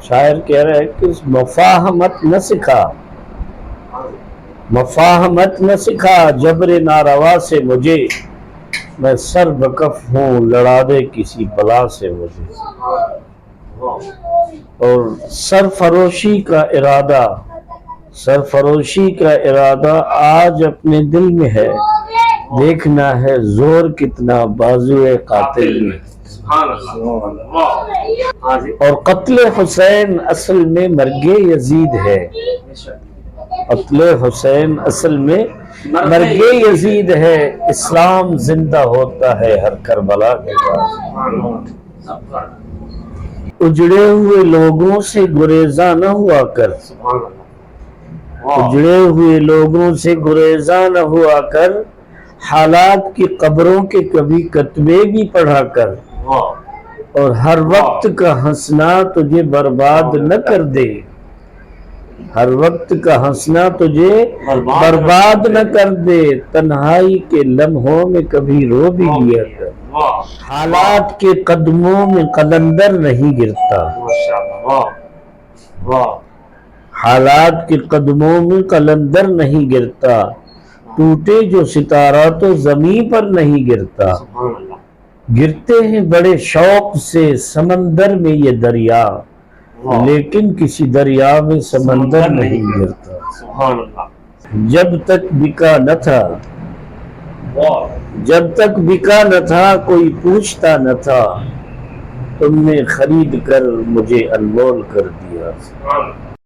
شاعر کہہ رہا ہے کہ مفاہمت نہ سکھا، مفاہمت نہ سکھا جبر ناروا سے مجھے، میں سر بکف ہوں لڑا دے کسی بلا سے مجھے۔ اور سرفروشی کا ارادہ، سرفروشی کا ارادہ آج اپنے دل میں ہے، دیکھنا ہے زور کتنا بازو قاتل میں۔ اور قتل حسین اصل میں مرگ یزید ہے، قتل حسین اصل میں مرگ یزید ہے، اسلام زندہ ہوتا ہے ہر کربلا کے بعد۔ اجڑے ہوئے لوگوں سے گریزاں نہ ہوا کر، اجڑے ہوئے لوگوں سے گریزاں نہ ہوا کر، حالات کی قبروں کے کبھی کتبے بھی پڑھا کر، اور ہر وقت کا ہنسنا تجھے برباد نہ کر دے، ہر وقت کا ہنسنا تجھے برباد نہ کر دے، تنہائی کے لمحوں میں کبھی رو بھی لیا کر، حالات کے قدموں میں قلندر نہیں گرتا، حالات کے قدموں میں قلندر نہیں گرتا، ٹوٹے جو ستارہ تو زمین پر نہیں گرتا، گرتے ہیں بڑے شوق سے سمندر میں یہ دریا، لیکن کسی دریا میں سمندر نہیں گرتا۔ جب تک بکا نہ تھا، جب تک بکا نہ تھا کوئی پوچھتا نہ تھا، تم نے خرید کر مجھے انمول کر دیا۔